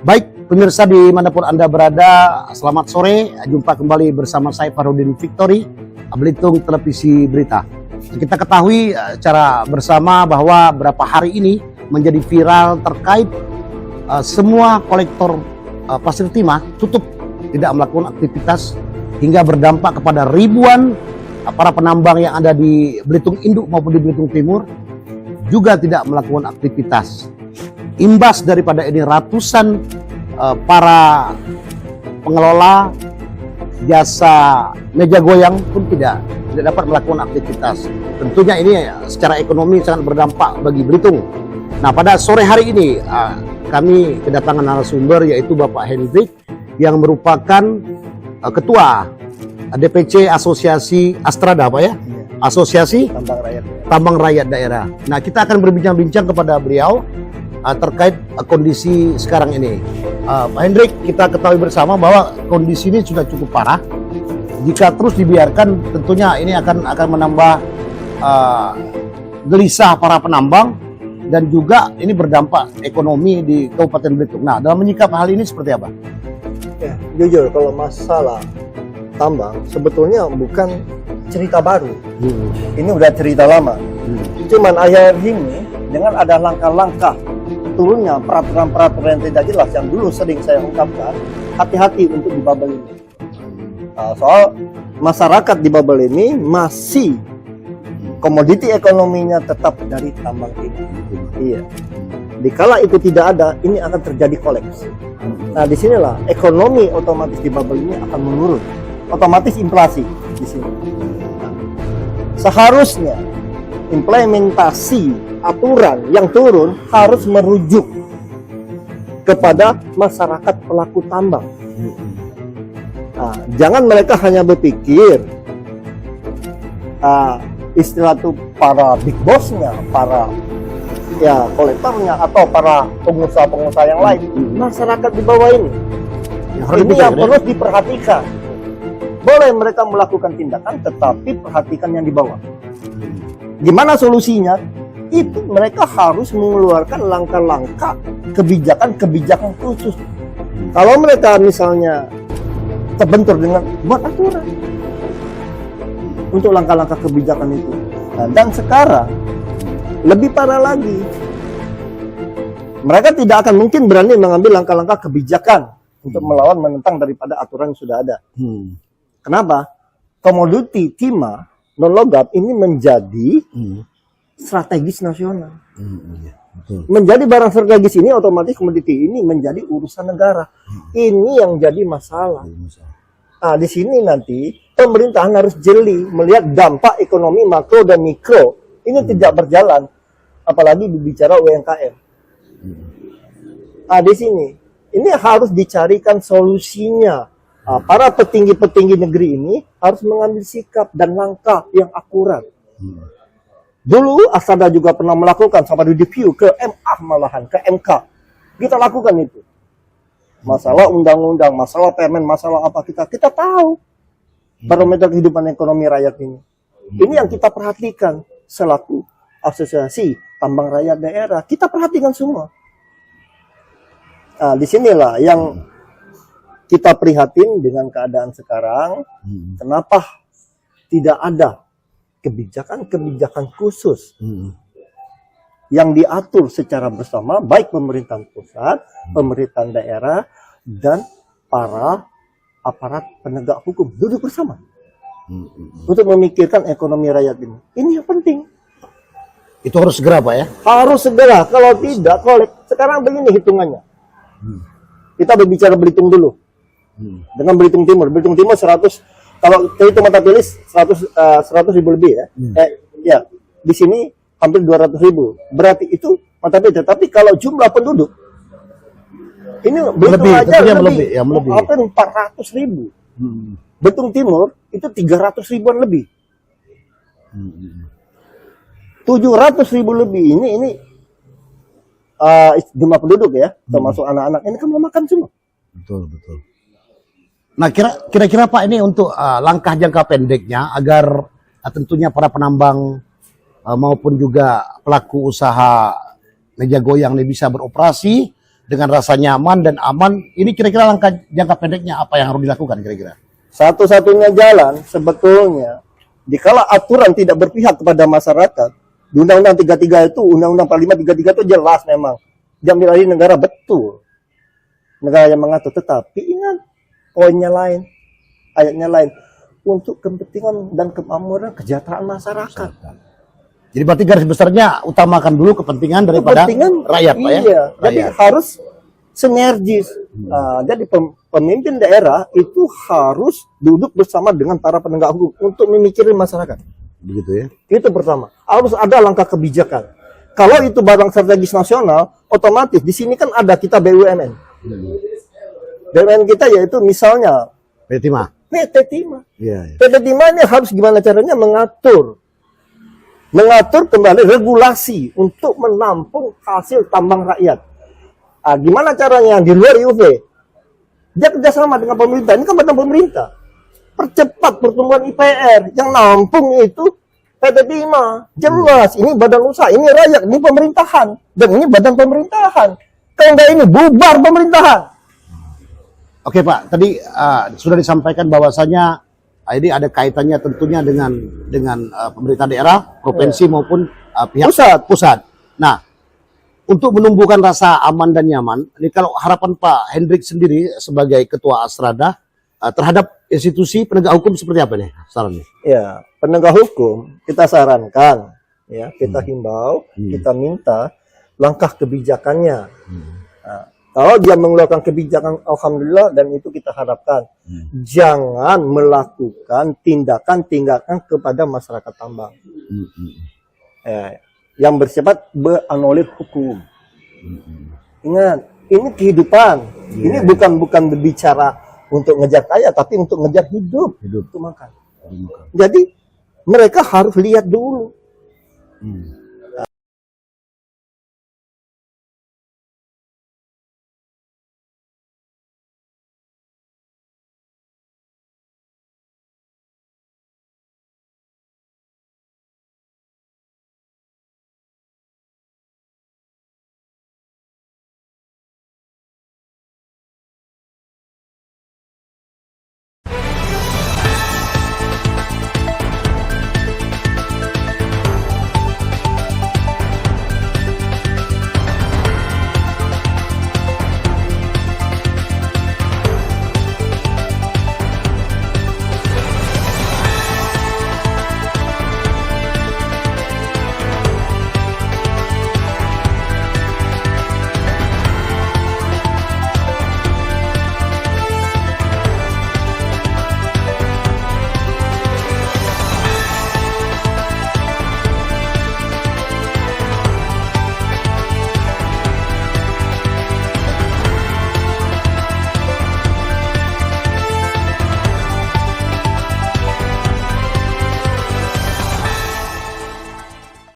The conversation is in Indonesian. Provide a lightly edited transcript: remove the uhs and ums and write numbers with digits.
Baik, pemirsa dimanapun Anda berada, selamat sore. Jumpa kembali bersama saya Farudin Victory, Belitung Televisi Berita. Kita ketahui secara bersama bahwa beberapa hari ini menjadi viral terkait semua kolektor pasir timah tutup, tidak melakukan aktivitas, hingga berdampak kepada ribuan para penambang yang ada di Belitung Induk maupun di Belitung Timur juga tidak melakukan aktivitas. Imbas daripada ini ratusan para pengelola jasa meja goyang pun tidak dapat melakukan aktivitas. Tentunya ini secara ekonomi sangat berdampak bagi Belitung. Nah, pada sore hari ini kami kedatangan narasumber yaitu Bapak Hendrik yang merupakan ketua DPC Asosiasi Astrada, Pak ya? Asosiasi Tambang Rakyat Daerah. Nah, kita akan berbincang-bincang kepada beliau terkait kondisi sekarang ini. Pak Hendrik, kita ketahui bersama bahwa kondisi ini sudah cukup parah. Jika terus dibiarkan, tentunya ini akan menambah gelisah para penambang dan juga ini berdampak ekonomi di Kabupaten Belitung. Nah, dalam menyikapi hal ini seperti apa? Ya, jujur kalau masalah tambang sebetulnya bukan cerita baru. Ini udah cerita lama. Cuman akhir ini dengan ada langkah-langkah turunnya peraturan-peraturan yang tidak jelas yang dulu sering saya ungkapkan, hati-hati untuk di bubble ini. Soal masyarakat di bubble ini masih komoditi ekonominya tetap dari tambang ini. Iya. Dikala itu tidak ada, ini akan terjadi kolaps. Nah, disinilah ekonomi otomatis di bubble ini akan menurun, otomatis inflasi di sini. Nah, seharusnya implementasi aturan yang turun harus merujuk kepada masyarakat pelaku tambang. Nah, jangan mereka hanya berpikir istilah itu para big boss-nya, para kolektornya atau para pengusaha-pengusaha yang lain. Masyarakat di bawah ini yang perlu diperhatikan. Boleh mereka melakukan tindakan, tetapi perhatikan yang di bawah. Gimana solusinya? Itu mereka harus mengeluarkan langkah-langkah kebijakan-kebijakan khusus. Kalau mereka misalnya terbentur dengan buat aturan untuk langkah-langkah kebijakan itu. Nah, dan sekarang lebih parah lagi, mereka tidak akan mungkin berani mengambil langkah-langkah kebijakan untuk melawan menentang daripada aturan yang sudah ada. Kenapa? Komoditi timah non logam ini menjadi strategis nasional. Menjadi barang strategis ini otomatis komoditi ini menjadi urusan negara. Ini yang jadi masalah. Nah, di sini nanti pemerintahan harus jeli melihat dampak ekonomi makro dan mikro. Ini tidak berjalan, apalagi bicara UMKM. Nah, di sini ini harus dicarikan solusinya. Para petinggi-petinggi negeri ini harus mengambil sikap dan langkah yang akurat. Dulu Astrada juga pernah melakukan sampai review ke MA, malahan ke MK. Kita lakukan itu. Masalah undang-undang, masalah permen, masalah apa kita tahu. Barometer kehidupan ekonomi rakyat ini. Ini yang kita perhatikan selaku Asosiasi Tambang Rakyat Daerah. Kita perhatikan semua. Nah, disinilah yang kita prihatin dengan keadaan sekarang. Kenapa tidak ada kebijakan-kebijakan khusus yang diatur secara bersama, baik pemerintahan pusat, pemerintahan daerah, dan para aparat penegak hukum duduk bersama untuk memikirkan ekonomi rakyat ini. Ini yang penting. Itu harus segera, Pak ya? Harus segera. Kalau tidak, sekarang begini hitungannya. Kita berbicara Belitung dulu. Dengan Belitung Timur. Belitung Timur 100, kalau itu mata pilih 100 ribu lebih ya. Ya, di sini hampir 200 ribu. Berarti itu mata pilih. Tapi kalau jumlah penduduk, ini Belitung aja lebih, hampir 400 ribu. Belitung Timur itu 300 ribuan lebih. 700 ribu lebih. Ini jumlah penduduk ya, termasuk anak-anak. Ini kan mau makan semua. Betul. Nah, kira-kira Pak, ini untuk langkah jangka pendeknya agar tentunya para penambang maupun juga pelaku usaha meja goyang ini bisa beroperasi dengan rasa nyaman dan aman. Ini kira-kira langkah jangka pendeknya apa yang harus dilakukan kira-kira? Satu-satunya jalan sebetulnya, dikala aturan tidak berpihak kepada masyarakat, di Undang-Undang 33 itu, Undang-Undang 45 33 itu jelas memang. Diambil alih negara, betul. Negara yang mengatur, tetapi ingat, poinnya lain, ayatnya lain. Untuk kepentingan dan kemakmuran kesejahteraan masyarakat. Jadi berarti garis besarnya utamakan dulu kepentingan daripada rakyat, Pak ya? Iya, jadi Rakyat. harus sinergis. Nah, jadi pemimpin daerah itu harus duduk bersama dengan para penegak hukum untuk memikirkan masyarakat. Begitu ya? Itu pertama. Harus ada langkah kebijakan. Kalau itu barang strategis nasional, otomatis di sini kan ada kita BUMN. BUMN kita yaitu misalnya PT Timah. PT Timah. Iya, iya. PT Timah ini harus gimana caranya mengatur kembali regulasi untuk menampung hasil tambang rakyat. Gimana caranya di luar UV? Dia kerjasama dengan pemerintah. Ini kan badan pemerintah. Percepat pertumbuhan IPR. Yang nampung itu PT Timah. Jelas, ini badan usaha, ini rakyat, ini pemerintahan. Dan ini badan pemerintahan. Kalau enggak ini bubar pemerintahan. Oke Pak, tadi sudah disampaikan bahwasanya ini ada kaitannya tentunya dengan pemerintah daerah, provinsi maupun pihak pusat. Nah, untuk menumbuhkan rasa aman dan nyaman, ini kalau harapan Pak Hendrik sendiri sebagai Ketua Asrada terhadap institusi penegak hukum seperti apa nih sarannya? Ya, penegak hukum kita sarankan, ya kita himbau, kita minta langkah kebijakannya. Nah, kalau dia mengeluarkan kebijakan, alhamdulillah, dan itu kita harapkan. Jangan melakukan tindakan-tindakan kepada masyarakat tambang. Yang bersifat beranulir hukum. Ingat, ini kehidupan. Ini bukan berbicara untuk ngejar kaya, tapi untuk ngejar hidup. Untuk makan. Jadi, mereka harus lihat dulu.